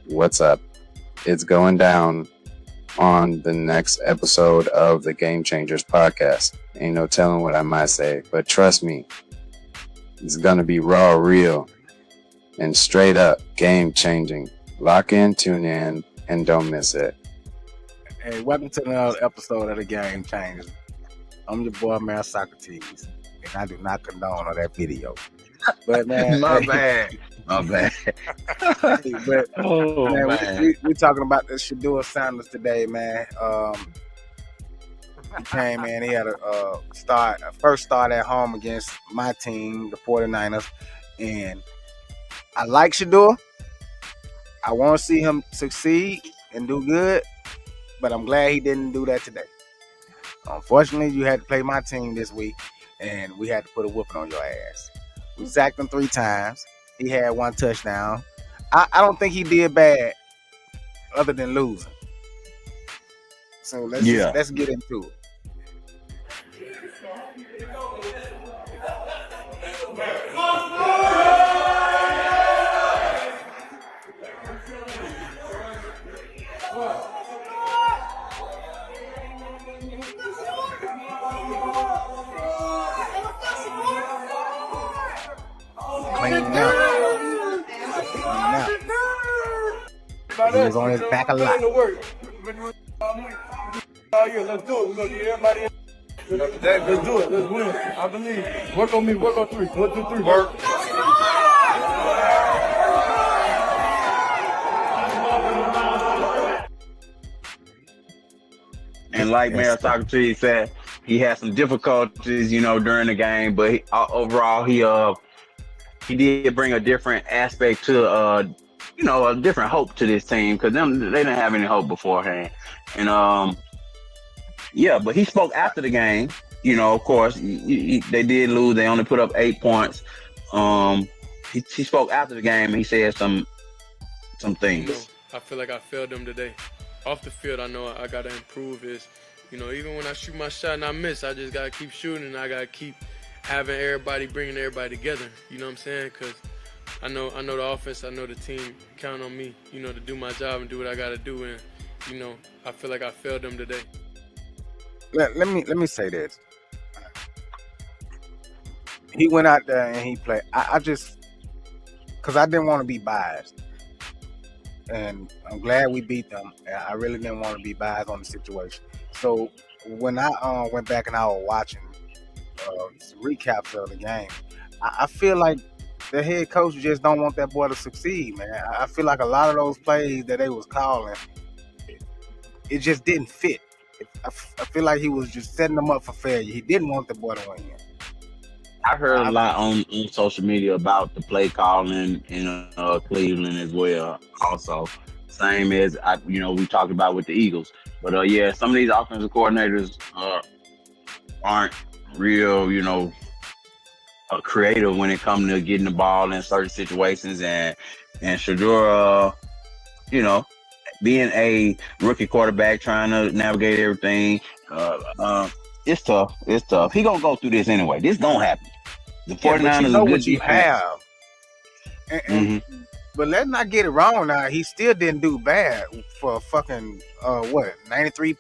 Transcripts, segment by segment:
What's up? It's going down on the next episode of the Game Changers podcast. Ain't no telling what I might say, but trust me, it's gonna be raw, real, and straight up game changing. Lock in, tune in, and don't miss it. Hey, welcome to another episode of the Game Changers. I'm your boy, man, Socrates, and I do not condone on that video. But man, my bad. But man, we talking about the Shaduer Sanders today, man. He came in, he had a first start at home against my team, the 49ers, and I like Shaduer. I want to see him succeed and do good, but I'm glad he didn't do that today. Unfortunately, you had to play my team this week, and we had to put a whooping on your ass. We sacked him 3 times. He had 1 touchdown. I don't think he did bad other than losing. So let's get into it. He was on his back a lot. Let's do it. We're gonna get everybody in. Let's do it. Let's win. I believe. Work on me. Work on 3. 1, 2, 3. Work. And like Mayor Socrates said, he had some difficulties, during the game, but overall he did bring a different aspect to a different hope to this team, because they didn't have any hope beforehand. And but he spoke after the game. Of course, they did lose. They only put up 8 points. He spoke after the game and he said some things. I feel like I failed them today. Off the field, I know I gotta improve. Even when I shoot my shot and I miss, I just gotta keep shooting, and I gotta keep having bringing everybody together. You know what I'm saying? Because I know the offense, I know the team count on me, to do my job and do what I gotta do. And I feel like I failed them today. Let me say this. He went out there and he played. Because I didn't want to be biased, and I'm glad we beat them. I really didn't want to be biased on the situation. So when I went back and I was watching recaps of the game, I feel like the head coach just don't want that boy to succeed, man. I feel like a lot of those plays that they was calling, it just didn't fit. I feel like he was just setting them up for failure. He didn't want the boy to win. I heard a lot on social media about the play calling in Cleveland as well. Also, same as we talked about with the Eagles. But some of these offensive coordinators aren't real, creative when it comes to getting the ball in certain situations. And Shaduer, being a rookie quarterback, trying to navigate everything, it's tough. It's tough. He gonna go through this anyway. This gonna happen. The 49ers is a good defense. But let's not get it wrong now. He still didn't do bad for a fucking 93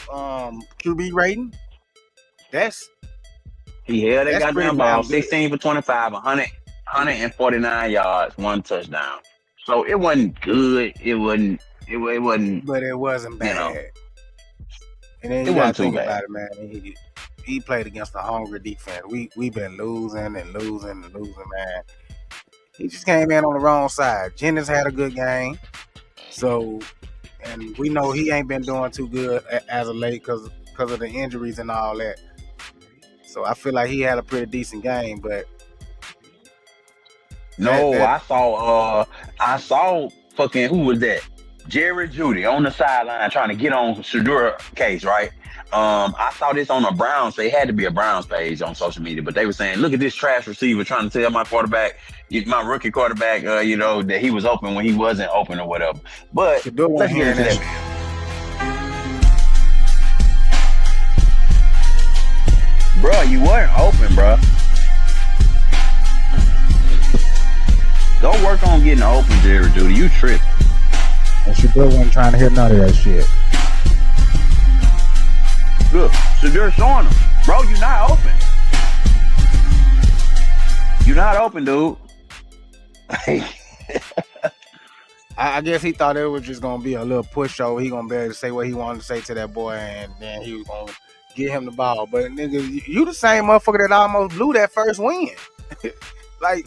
QB rating. He held that goddamn ball 16 for 25, 149 yards, 1 touchdown. So it wasn't good. It wasn't. But it wasn't bad. And then it wasn't too bad. About it, man. He played against a hungry defense. We've been losing, man. He just came in on the wrong side. Jennings had a good game. So, and we know he ain't been doing too good as of late because of the injuries and all that. So I feel like he had a pretty decent game, but I saw fucking, who was that? Jerry Jeudy on the sideline trying to get on Shaduer case, right? I saw this on a Browns. They had to be a Browns page on social media, but they were saying, "Look at this trash receiver trying to tell my quarterback, my rookie quarterback, that he was open when he wasn't open or whatever." But let's get into that. Bro, you weren't open, bro. Go work on getting open, Jerry Jeudy. You tripping. And Shaduer wasn't trying to hear none of that shit. Look, Shaduer showing him, bro. You're not open. You're not open, dude. I guess he thought it was just gonna be a little push over. He gonna be able to say what he wanted to say to that boy, and then he was gonna get him the ball. But nigga, you the same motherfucker that almost blew that first win. Like,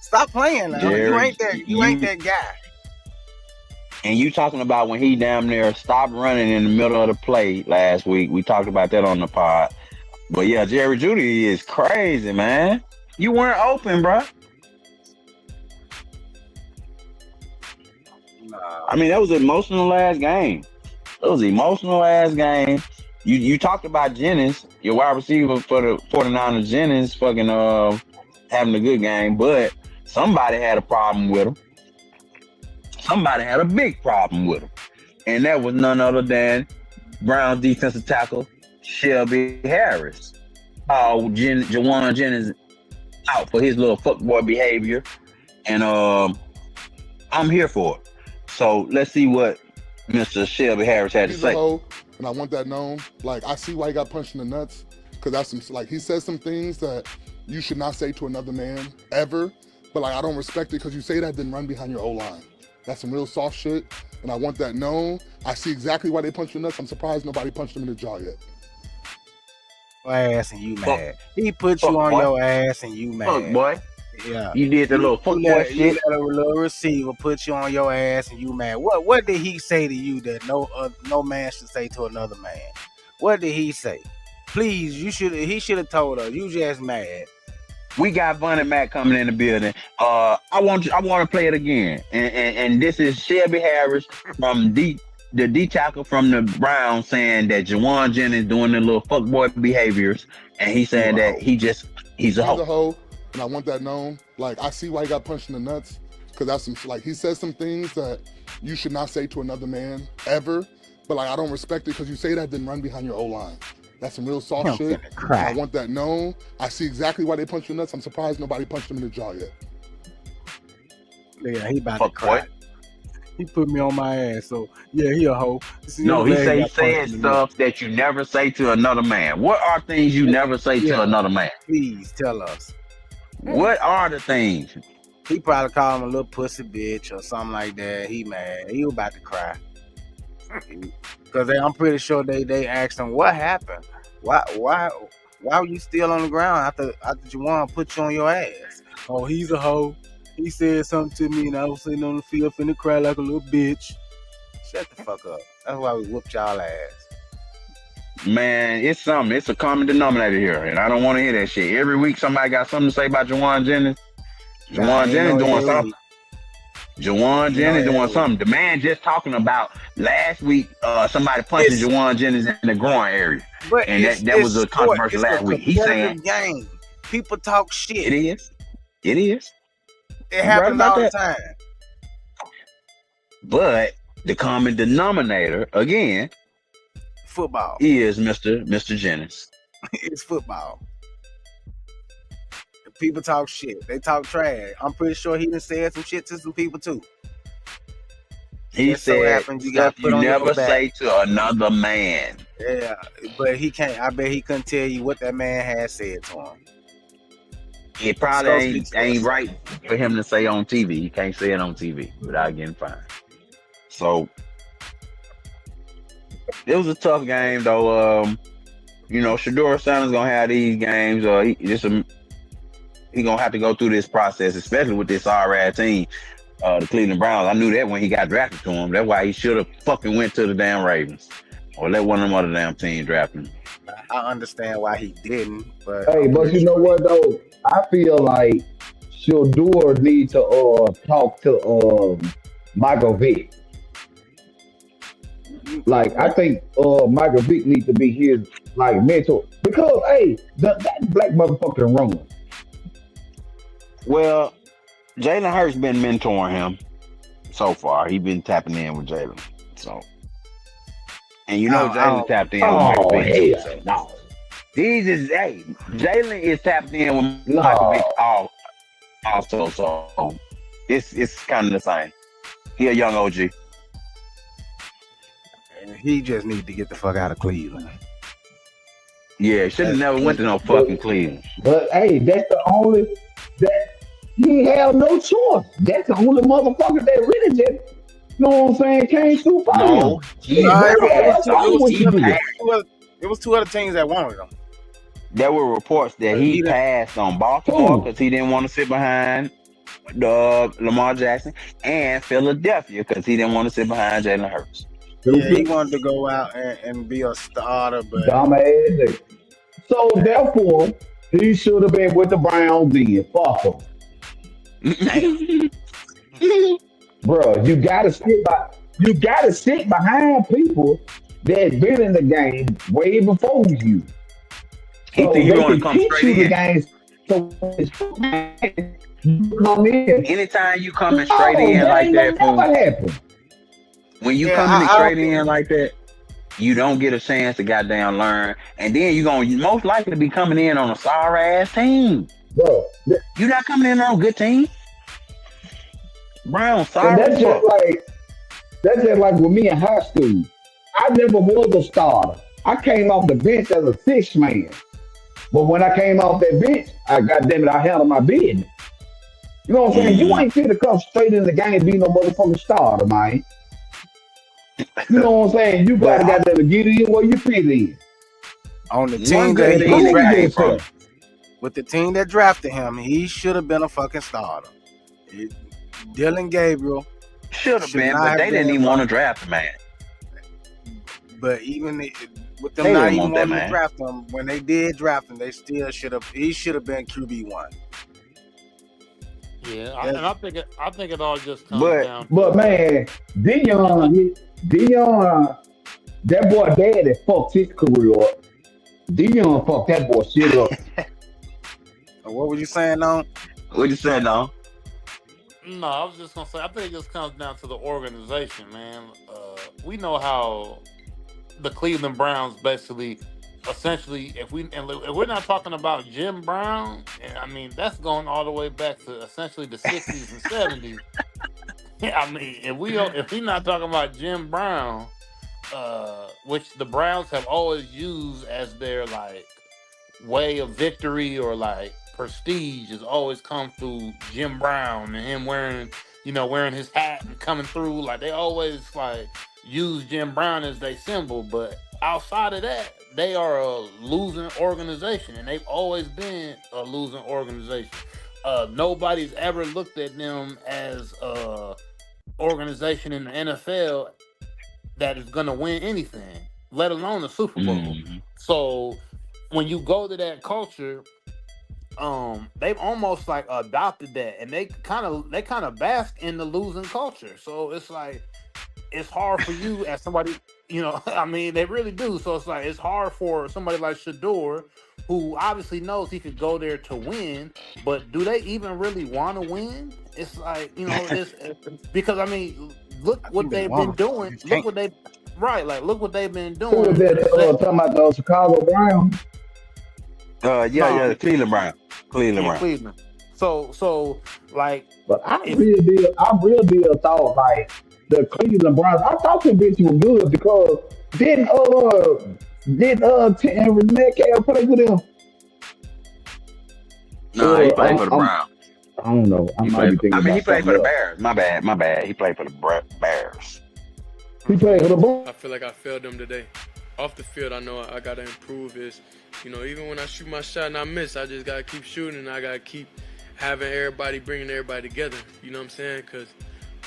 stop playing now. You Jerry, ain't that. You ain't that guy. and you talking about when he damn near stopped running in the middle of the play last week. We talked about that on the pod. But yeah, Jerry Judy is crazy, man. You weren't open, bro. I mean, that was an emotional last game. It was an emotional last game. You talked about Jennings, your wide receiver for the 49ers, Jennings fucking having a good game, but somebody had a problem with him. Somebody had a big problem with him. And that was none other than Brown's defensive tackle, Shelby Harris. Jawan Jennings out for his little fuckboy behavior. And I'm here for it. So let's see what Mr. Shelby Harris had to He's say. a hoe, and I want that known. Like, I see why he got punched in the nuts, because that's some, like, he says some things that you should not say to another man ever. But like, I don't respect it because you say that, then run behind your O-line. That's some real soft shit, and I want that known. I see exactly why they punched in the nuts. I'm surprised nobody punched him in the jaw yet. Ass and you mad. He put you on your ass and you mad. Fuck boy. Yeah. You did the little fuckboy shit. You let a little receiver put you on your ass and you mad. What did he say to you that no man should say to another man? What did he say? Please, he should have told us. You just mad. We got Vonnie Mac coming in the building. I want to play it again. And this is Shelby Harris from the D tackle from the Browns saying that Jawan Jennings doing the little fuckboy behaviors, and he saying that he's a hoe. And I want that known. Like, I see why he got punched in the nuts, because that's some, like, he says some things that you should not say to another man ever. But like, I don't respect it because you say that, then run behind your O-line. That's some real soft shit. I want that known. I see exactly why they punched the nuts. I'm surprised nobody punched him in the jaw yet. Yeah, he about to cry. He put me on my ass, so yeah, he a hoe. No, he said stuff that you never say to another man. What are things you never say to another man? Please tell us. What are the things? He probably called him a little pussy bitch or something like that. He mad. He was about to cry. Because I'm pretty sure they asked him what happened. Why were you still on the ground after Jawan put you on your ass? Oh, he's a hoe. He said something to me and I was sitting on the field finna cry like a little bitch. Shut the fuck up. That's why we whooped y'all ass. Man, it's something. It's a common denominator here, and I don't want to hear that shit. Every week somebody got something to say about Jawan Jennings. Jawan Jennings doing something. Jawan Jennings doing something. The man just talking about last week somebody punching Jawan Jennings in the groin area. But and that was a controversy last week. He's saying game. People talk shit. It is. It happens all the time. But the common denominator, again, football, is Mr. Jennings. It's football. People talk shit. They talk trash. I'm pretty sure he done said some shit to some people too. He said you never say to another man. Yeah, but he can't. I bet he couldn't tell you what that man had said to him. It probably ain't right for him to say on TV. He can't say it on TV without getting fined. So it was a tough game, though. Shaduer Sanders gonna have these games. He gonna have to go through this process, especially with this sorry team, the Cleveland Browns. I knew that when he got drafted to him. That's why he should have fucking went to the damn Ravens or let one of them other damn teams draft him. I understand why he didn't, but but you know what though? I feel like Shaduer need to talk to Michael Vick. Like, I think Michael Vick needs to be his like mentor, because that black motherfucker wrong. Well, Jalen Hurts been mentoring him so far. He been tapping in with Jalen. So, and Jalen tapped in with Michael Vick. No. Jalen is tapped in with Michael Vick also. So it's kind of the same. He a young OG. and he just need to get the fuck out of Cleveland. Yeah, should have That's never went to easy. no fucking Cleveland. But hey, that's the only that he have no choice. That's the only motherfucker that really just, you know what I'm saying, came through for him. No, Shit, he No, what passed. else why would He you do passed. it? it was two other teams that wanted him. There were reports that But he he didn't. passed on Baltimore Who? because he didn't want to sit behind Lamar Jackson, and Philadelphia because he didn't want to sit behind Jalen Hurts. Yeah, he Stupid, wanted to go out and be a starter, but dumb ass nigga. So therefore, he should have been with the Browns then. Fuck him. Bro, you gotta sit behind people that been in the game way before you. He So think he they want to can come teach straight you the in. games. So when it's your game, you come in. Anytime you coming straight No, in that like ain't gonna that, fool. never happen. When you yeah, coming I don't straight think in like that, you don't get a chance to goddamn learn, and then you most likely be coming in on a sorry ass team. Bro, You not coming in on a good team. Brown and sorry as fuck. that's just like with me in high school. I never was a starter. I came off the bench as a sixth man. But when I came off that bench, I goddamn it, I handled my business. You know what I'm saying? You Mm. ain't fit to come straight in the game and be no motherfucking starter, man. You know what I'm saying? You But gotta goddamn get in where you fit in on the one team that good and team he that prove came drafted from yourself. with the team that drafted him, he should have been a fucking starter. It- Dylan Gabriel should have should been, not but have they didn't been even want to drafted. draft the man. But with them They not didn't even want that wanting to man. draft him, when they did draft him, they still should have. He should have been QB1. Yeah, That's, and I think it all just comes But down But to man, like Dion, that boy daddy fucked his career up. Dion fucked that boy shit up. what were you saying on? what you said, no? no. I was just gonna say I think it just comes down to the organization, man. We know how the Cleveland Browns basically, essentially, if we're not talking about Jim Brown, I mean that's going all the way back to essentially the '60s and '70s. I mean, if we not talking about Jim Brown, which the Browns have always used as their like way of victory or like prestige has always come through Jim Brown and him wearing his hat and coming through. Like they always like use Jim Brown as their symbol, but outside of that, they are a losing organization, and they've always been a losing organization. Nobody's ever looked at them as a organization in the NFL that is going to win anything, let alone the Super Bowl. Mm. So when you go to that culture, they've almost like adopted that, and they kind of bask in the losing culture. So it's like it's hard for you as somebody, I mean, they really do. So it's like it's hard for somebody like Shadour, who obviously knows he could go there to win, but do they even really want to win? It's like it's because I mean, look I what think they they've been want him. doing. Just Look can't. what they right, like look what they've been Who was doing. that talking about the Chicago Browns? Yeah, No, Cleveland Brown. Cleveland yeah, Brown. Cleveland. So like But if I real deal thought like the Cleveland Browns. I thought the bitch was good because didn't Metcalf play with them? Nah, he played for the I'm Browns. I don't know. I He might be played. thinking He about played something for the else. Bears. My bad. He played for the Bears. He played for the Browns. I feel like I failed them today. Off the field, I know I gotta improve. Even when I shoot my shot and I miss, I just gotta keep shooting and I gotta keep having bringing everybody together. You know what I'm saying? Because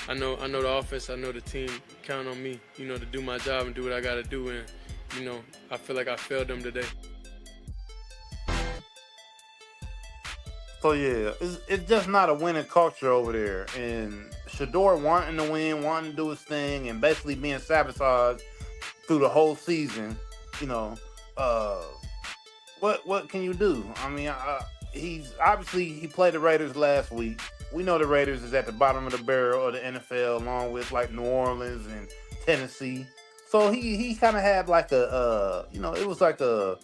I know the offense, I know the team count on me, to do my job and do what I gotta do. And, I feel like I failed them today. So yeah, it's just not a winning culture over there. And Shador wanting to win, wanting to do his thing, and basically being sabotaged through the whole season. You know, uh, what can you do? I mean, he's obviously he played the Raiders last week. We know the Raiders is at the bottom of the barrel of the NFL, along with like New Orleans and Tennessee. So he kind of had like it was like a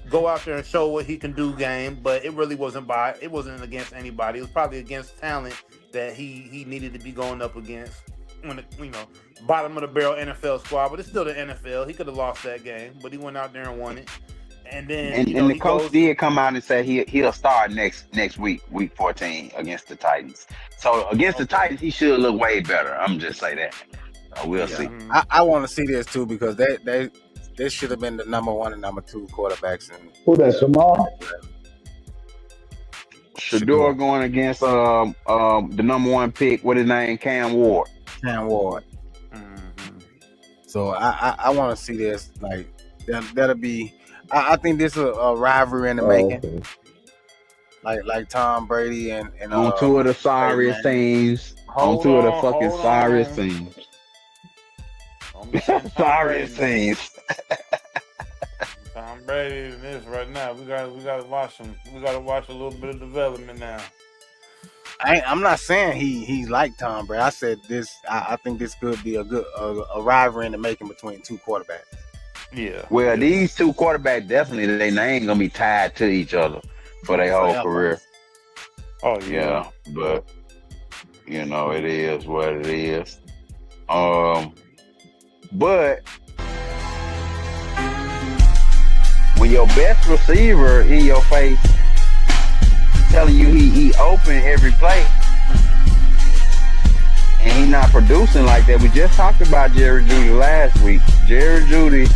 go out there and show what he can do game, but it really wasn't against anybody. It was probably against talent that he needed to be going up against. bottom of the barrel NFL squad, but it's still the NFL. He could have lost that game, but he went out there and won it. And then And the he coach goes. did come out and say he'll start next week, week 14 against the Titans. So against the Titans, he should look way better. I'm just say that. We'll see. I want to see this too because they should have been the number 1 and number 2 quarterbacks. And Who that, Samar? Shaduer going against the number 1 pick. What his name? Cam Ward. Cam Ward. So I want to see this. Like that'll be. I think this is a rivalry in the making. Okay. Like Tom Brady and on two of the sorriest teams. On two of the fucking sorriest teams. Sorriest teams. Tom Brady in this right now. We gotta watch him. We gotta watch a little bit of development now. I'm not saying he's like Tom Brady. I said this. I think this could be a good a rivalry in the making between 2 quarterbacks. Yeah. Well, these 2 quarterbacks definitely they ain't gonna be tied to each other for their whole career. Oh yeah. But it is what it is. But when your best receiver in your face telling you he open every play and he not producing like that. We just talked about Jerry Jeudy last week. Jerry Jeudy,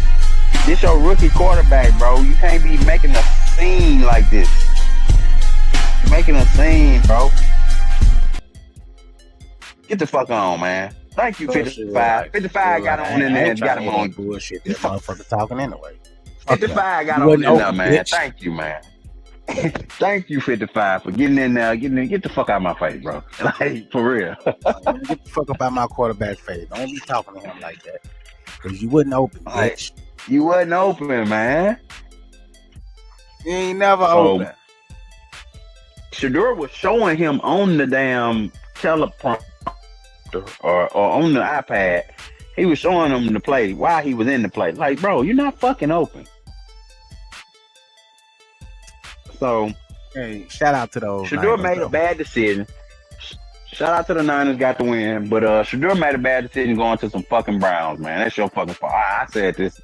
this your rookie quarterback, bro. You can't be making a scene like this. You're making a scene, bro. Get the fuck on, man. Thank you, 55. 55 got on in there and got him on. Bullshit, that motherfucker talking anyway. 55 got on in there, man. Thank you, man. Thank you, 55, for getting in there. Get the fuck out of my face, bro. Like, for real. Get the fuck up out my quarterback face. Don't be talking to him like that. Because you wouldn't open, bitch. You wasn't open, man. You ain't never open. Shaduer was showing him on the damn teleprompter or on the iPad. He was showing him the play while he was in the play. Like, bro, you're not fucking open. So, hey, shout out to those. Shaduer made a bad decision. Shout out to the Niners, got the win. But Shaduer made a bad decision going to some fucking Browns, man. That's your fucking fault. I said this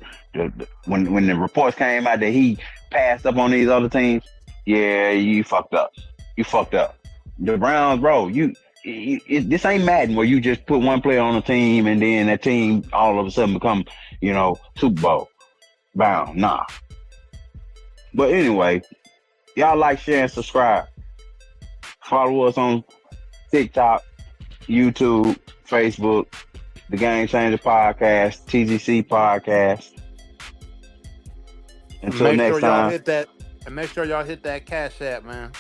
when the reports came out that he passed up on these other teams. Yeah, you fucked up. You fucked up. The Browns, bro, this ain't Madden where you just put one player on a team and then that team all of a sudden become, Super Bowl bound. Nah. But anyway, y'all like, share, and subscribe. Follow us on TikTok, YouTube, Facebook, The Game Changer Podcast, TGC Podcast. Until next time. Make sure y'all hit that Cash App, man.